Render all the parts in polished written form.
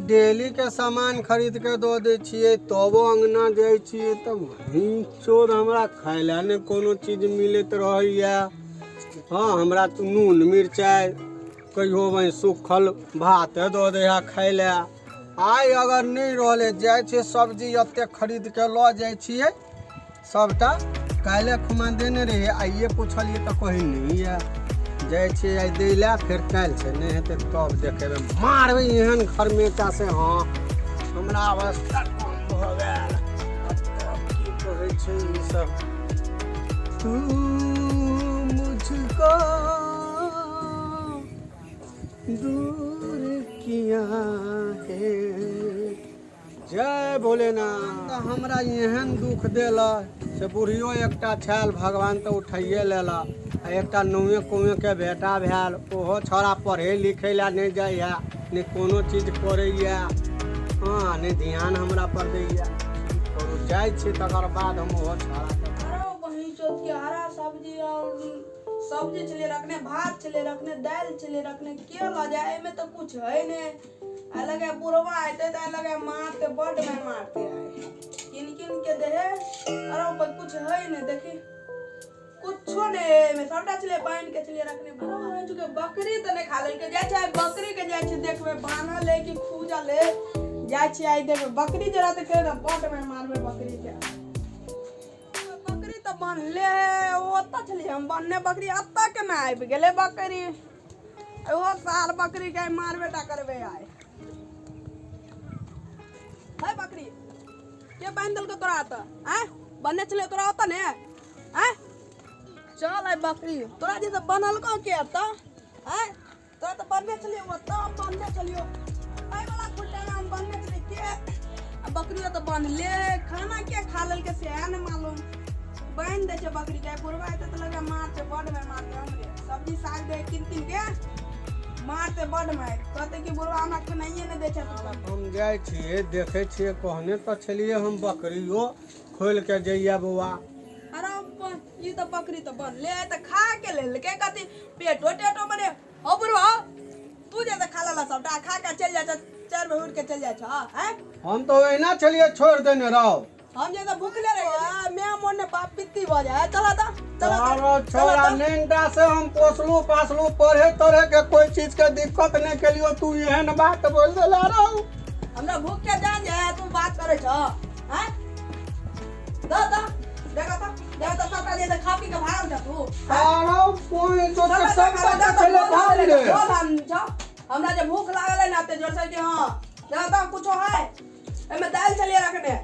Daily के सामान खरीद के दो दे छिए तबो अंगना जाए छिए तब चोर हमरा खाइला ने कोनो चीज मिलत रहैया। हाँ हमरा तो नून मिर्चाई कहियो वही सूखल भात दो दे खाइ ले। आइ अगर नहीं रहले जाए छे सब्जी एते खरीद के ल जाए छिए सबटा काले खुमा देने रहे आइए पूछलिए तो कहीं नहीं है जाए छे आई दे ला फिर काल से नहीं हेते तब देखेबे मारबे एहन घर में का से। हाँ हमरा अवस्था कम भ गेल की कहै छै ई सब। तू मुझको दूर किया है। जय भोलेनाथ। हमरा एहन दुख देला से बुढ़ियो एकटा छल भगवान तो उठाइए लेला। एकटा नौवे कुएं के बेटा भेल ओहो छोरा पढ़े लिखे ला नहीं जाइया नहीं कोनो चीज करैया। हाँ नहीं ध्यान हमरा पर दैया करू जाए छी तकर बाद हम ओहो छोरा वही चोत के हरा सब्जी और सब्जी चले रखने भात चले रखने दाल चले रखने के ला जाए में तो कुछ है ने अलगे बुढ़वा आते तो अलगे मारते बड़ में मारते आए किन किन के दे अरे पर कुछ है ने देखी कुछो ने में सबटा चले बांध के चले रखने बड़ा जो के बकरी तो ने खा ले के जाय छै बकरी के जाय छै देखबे बान्हा ले कि खूजा ले जाय छै आई देखबे बकरी जरा त के बड़ में मारबे बकरी के बकरी तो बांध ले ओता चली हम बांधने बकरी अत्ता के ना आबि गेले बकरी ओ साल बकरी के मारबे टा करबे आए है बकरी के बांधल के तोरा त हैं बन्ने चले तोरा होता ने हैं चल आई बकरी तोरा जैसे बनल को के त हैं तोरा तो बनने चलियो वो तो बनने चलियो आई वाला खुट्टा नाम बनने चले के बकरी तो बांध ले खाना के खा लेल के से न मालूम बांध दे छै बकरी के पुरवा त लगे मार से बड़ में मार के हमरे सब्जी साग दे किन किन के मारते बड़ में कहते कि बुढ़वा हमरा खनाइए ने दे छै। हम जाए छिए देखे छिए कहने तो चलिए हम बकरियो खोल के जइया बुआ। अरे ये तो बकरी तो बन ले तो खा के ले के कथी पेटो टेटो बने हो बुढ़वा तू जैसे खा ला सबटा खा के चल जा चार में उड़ के चल जा हैं हम तो वही चलिए छोड़ देने रहो हम जैसे भूखले रहे मैं मोने बाप पित्ती हो जाए चला था चलो छोरा नेंटा से हम पोसलू पासलू पढ़े तोरे के कोई चीज के दिक्कत नहीं के लिए तू एहन बात बोल दे ला रहो हमरा भूख के जान जाए तू बात करे छ हैं दा देखा तो सबका दे खा पी के भाग जा तू अरे कोई तो सब चले भाग ले हमरा जे भूख लागल है ना ते जोर से कि हां देखा कुछो है एमे दाल चलिए रखने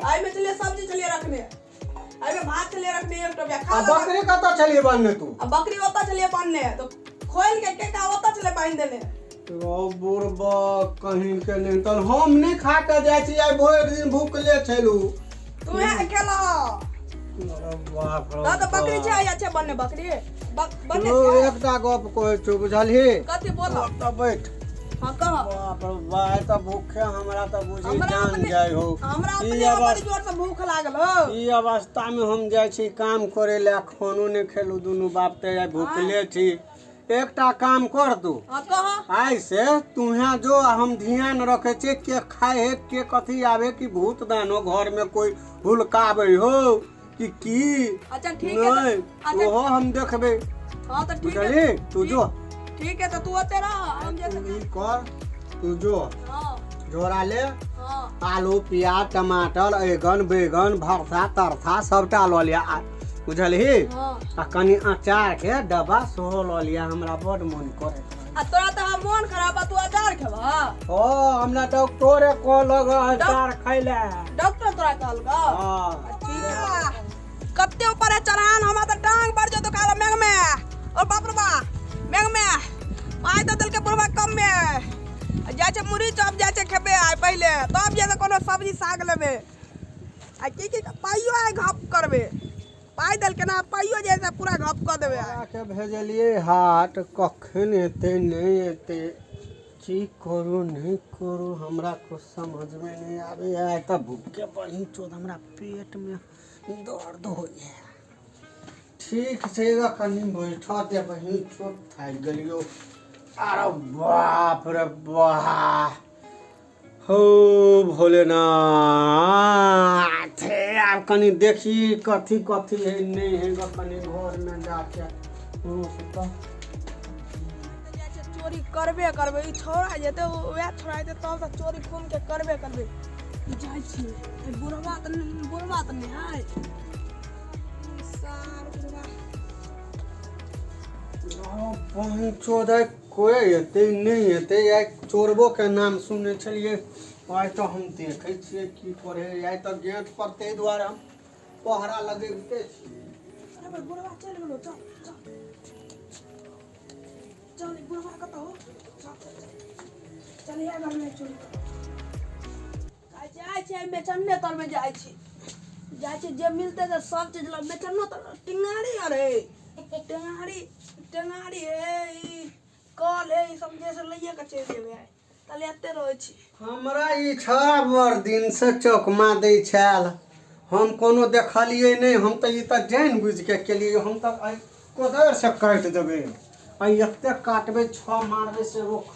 आई में चलिए सब्जी चलिए रखने आई में भात चलिए रखने एक टोपिया खा बकरी का तो चलिए बांधने तू अब बकरी होता चलिए बांधने तो खोल के का होता चले बांध देने तो बुरबा कहीं के नहीं तो हम नहीं खा के जाय छी आई भोर दिन भूखले छलू तू है अकेला अरे बाप रे तो बकरी छै अच्छे बनने बकरी बनने तो एकटा गप कहै छु बुझलही कथि बोल त बैठ हां कह बाप रे बाय त भूखे हमरा त बुझी जान जाय हो हमरा अपने बड़ी जोर से भूख लागल हो ई अवस्था में हम जाय छी काम करे ले खानो ने खेलू दुनु बाप ते भूखले छी एकटा काम कर तू हां कह आई से तुहे जो हम ध्यान रखे छी के खाए के कथी आवे कि भूत दानो घर में कोई हुलकावे हो की अच्छा ठीक है अच्छा ओहो हम देखबे। हां तो ठीक है तू जो ठीक है तो तू होते रह हम जैसे कर तू जो हां जोड़ा ले हां आलू प्याज टमाटर बैगन बैगन भरथा तरथा सबटा ल लिया बुझलही हां आ कनी अचार के डब्बा सोहो ल लिया हमरा बड़ मन करे आ तोरा तो मन खराब तू अचार खेबा ओ हमरा डॉक्टरे को लगा अचार खैले डॉक्टर तोरा कहलका हां ठीक कत्ते ऊपर है चढ़ान हमरा तो टांग बढ़ जो तो काला मेघ में और बाप रे बा मेघ में आय तो दिल के बुढ़वा कम में जाय छै मुरी चप जाय छै खेबे आय पहले तब जे कोनो सब्जी साग लेबे आ की पाइयो आय घप करबे पाई दल के ना पाइयो जैसे पूरा घप कर देबे के भेजलिए हाट कखन एते नहीं एते की करू नहीं करू हमरा कुछ समझ में नहीं आवे है त भूखे बही चोद हमरा पेट में दर्द हो गया। ठीक छै कनी बैठा दे बही चोट थाक गेलियो। अरे बाप रे बाप हो भोलेनाथ यार कनी देखी कथी कथी है नहीं है कनी घर में जाके चोरी करबे करबे ई छोड़ा जेते वह छोड़ा जेते तब तक चोरी खून के करबे करबे जाय छी बुढ़वा त नहीं है सार बुढ़वा पहुँचो कोई हेतै नहीं हेतै या चोरबो के नाम सुने छलिए आज तो हम देखे छिए की करे या तो गेट पर ते द्वारा हम पहरा लगेते छी। अरे बुढ़वा चल गेलो चल चल चल बुढ़वा कत हो चल या घर में चोरी जाय छी बेचन्ने तर में जाय छी जे मिलते तो सब चीज ल बेचन्नो तर टिंगारी अरे टेंगारी है ई कॉल है ई सब जैसे लइया के चल देबे तले एते रहै छी हमरा ई बड़ दिन से चौकमा दै छल हम कोनो देखलिए नहीं हम तो ई त जान बुझ के केलिए हम तो कोदर से काट देबे आई एते काटबे 6 मारबे से रोक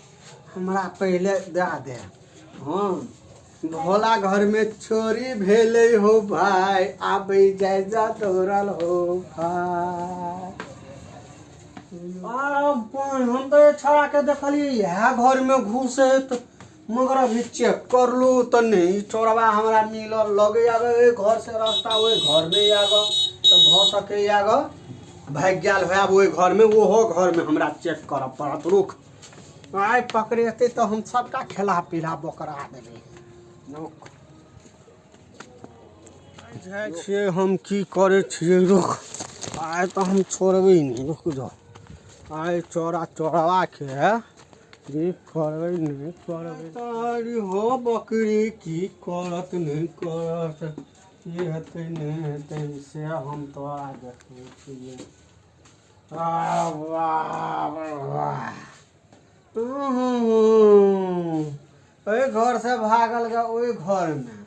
हमरा पहले दे हां भोला घर में चोरी भेले हो भाई आबे जाय जा तोरल हो भाई हम तो छड़ा के देखलिए यह घर में घुसे तो मगर अभी चेक कर लू तो नहीं चोरवा हमारा मिलल लगे आगे घर से रास्ता वो घर में आगे तो भ सके आगे भाग गया है वो घर में वो घर में हमरा चेक कर पड़त रुक आय पकड़ेते तो हम सबका खिला पिला बकरा देबे रुक छे हम की करे छिए रुक आय तो हम छोड़बे नहीं रुक जाओ आय चोरवा के जी करबे नहीं करबे तारी हो बकरी की करत नहीं करत ये हेतै नहीं हेतै से हम तो आ देखै छियै वाह वाह ओए घर से भागल गा ओए घर में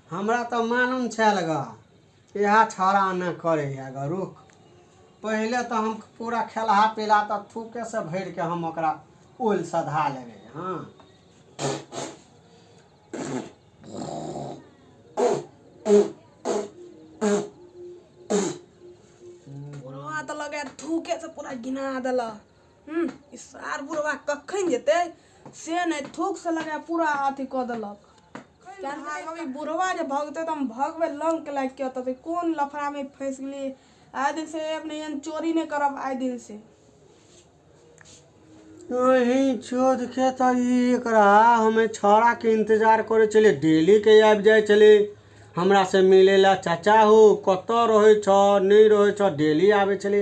हमरा तो मालूम छल गा यह छड़ा न करे गा रुक पहले तो हम पूरा खेलहा पिला तो थूके से भर के हम ओकरा ओल सधा लेबे हाँ बुढ़वा तो लगे थूके से पूरा गिना देला ई सार बुढ़वा कखन जेते से नहीं थूक से लगे पूरा अथी क देलक अभी बुढ़वा जे भगते तो हम भगवे लंग के लाग के तो कौन लफड़ा में फंस गेली आए दिन से अपने चोरी नहीं करब आए दिन से वही चोद के तो एकरा हमें छड़ा के इंतजार करे चले डेली के आबि जाए चले हमरा से मिलेला चाचा हो कत रहे छ नहीं रहे छ डेली आवे चले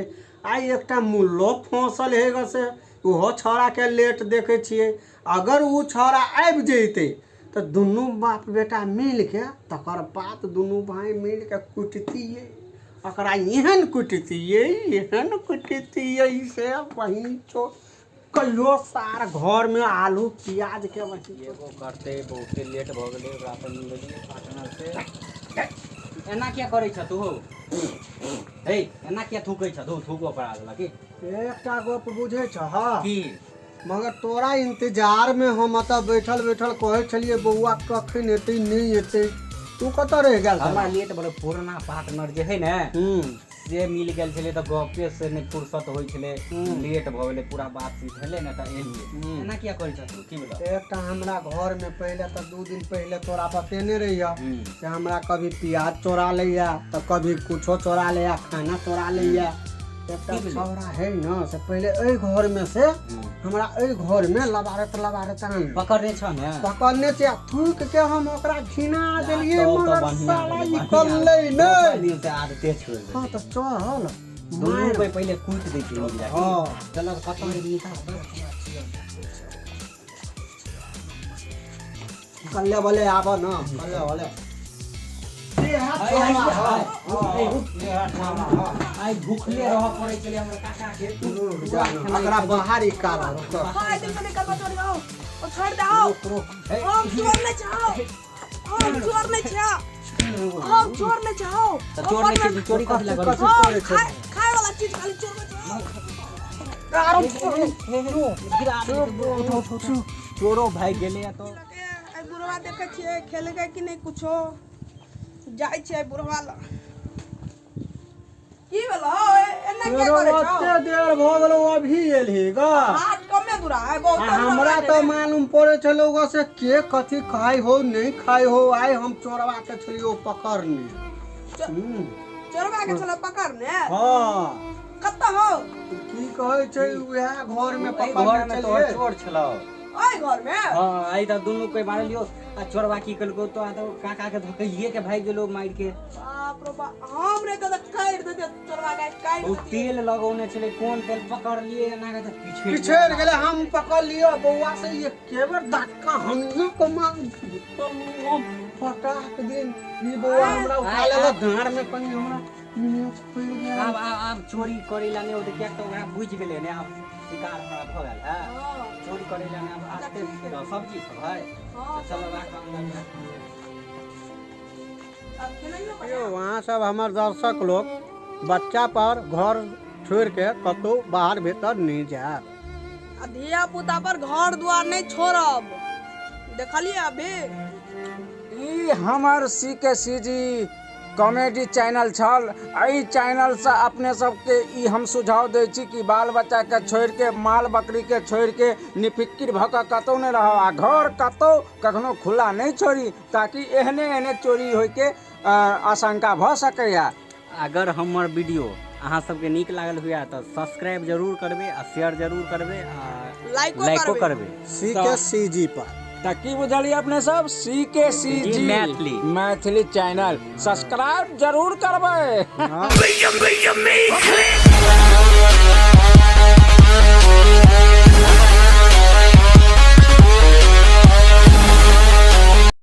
आई एकटा मुल्लो फंसल है से वो छड़ा के लेट देखे छिए अगर वो छड़ा आबि जैते तो दुनू बाप बेटा मिल के तकर बाद दुनू भाई मिल के कुटतिए अकरा एहन कुटतिए से वही चो कहियो सार घर में आलू प्याज के वही एगो करते बहुते लेट भ गेलै ओकरा पर मिललिए पार्टनर से एना क्या करै छ तू हे एना क्या थूकै छ तू थूको पर आगला की एकटा गप बुझे छ हां की मगर तोरा इंतजार में हम अत बैठल कहे छलिए बउआ कखन एतै नहीं एतै तू कत रह गेल हमरा लेट बोले पुराना पार्टनर जे है ने से मिल गेल छले त गपे से नहीं फुर्सत होय छले लेट भ गेले पूरा बातचीत भेले न त एलिए एना क्या करै छ तू की बोल एकटा हमरा घर में पहले तो 2 दिन पहले तोरा बतेने रहिया कि हमरा कभी प्याज चोरा लिया तो कभी कुछो चोरा लिया खाना चोरा लिया एकटा छौरा है न से पहले ए घर में से हमरा ए घर में लबारत पकड़ने छ ने पकड़ने से थूक के हम ओकरा घिना देलिए मगर साला निकलले नहीं से आदते छोड़ दे हां तो चल दोनों पे पहले कूट दे के हां चल कतौ निकाल कल्ले वाले आब न कल्ले वाले आई भूखले रह पड़े चले हमर काका के अकरा बाहर काला हाय दिन में निकल चोरी आओ और छोड़ दे आओ हम चोर नहीं चाहो हम चोर नहीं चाहो हम चोर नहीं चाहो तो चोर नहीं चोरी कर लगा खाए वाला चीज खाली चोर में चाहो चोरो भाई गेले तो बुढ़वा देखे छिए खेलेगा कि नहीं कुछो जाय छिए बुढ़वा ल की भेलो एना के करे छौ ओते देर भ गेलो अभी एलही ग हाथ कमे दूरा है बहुत हमरा तो मालूम पड़े छलो ग से के कथी खाई हो नहीं खाई हो आइ हम चोरवा के छलियो पकड़ने चोरवा के छलो पकड़ने हां कत्ता हो की कहै छै उहे घर में घर पकड़ने में तो छलिए चोर छलो ओइ घर में हां आई त दुनु कोई मार लियो आ चोरवा की कलको तो आ तो काका के धकइए के भाग गेलो मार के बाप रे बाप हम रे त काट देते चोरवा के काट वो तेल लगौने छले कोन तेल पकड़ लिए ना के पीछे पिछड़ गेले हम पकड़ लियो बौआ से ये केवर धक्का हमने को मार हम फटाक दिन ई बौआ हमरा उठा लेला धार में कहीं हमरा अब चोरी करेला ने ओते क्या तो ओकरा बुझ गेले ने अब शिकार हमरा भ गेल है चोरी करेला ने अब आते सब चीज सब है चलो बात यो वहाँ सब हमार दर्शक लोग बच्चा पर घर छोड़ के कतौ बाहर भीतर नहीं जाए धिया पुता पर घर द्वार नहीं छोड़ब देखलिए अभी ई हमर CKCG कॉमेडी चैनल छल एहि चैनल से अपने सबके ई हम सुझाव दै छी कि बाल बच्चा के छोड़ के माल बकरी के छोड़ के निफिक्र भ के कतौ नहीं रहो आ घर कतौ कखनो खुला नहीं छोड़ी ताकि एहने एहने चोरी होय के आशंका भ सकैया। अगर हमर वीडियो अहाँ सबके नीक लागल हुआ तो सब्सक्राइब जरूर करबे आ शेयर जरूर करबे आ लाइको करबे CKCG पर त की बुझलिए अपने सब CKCG मैथिली चैनल सब्सक्राइब जरूर करबे।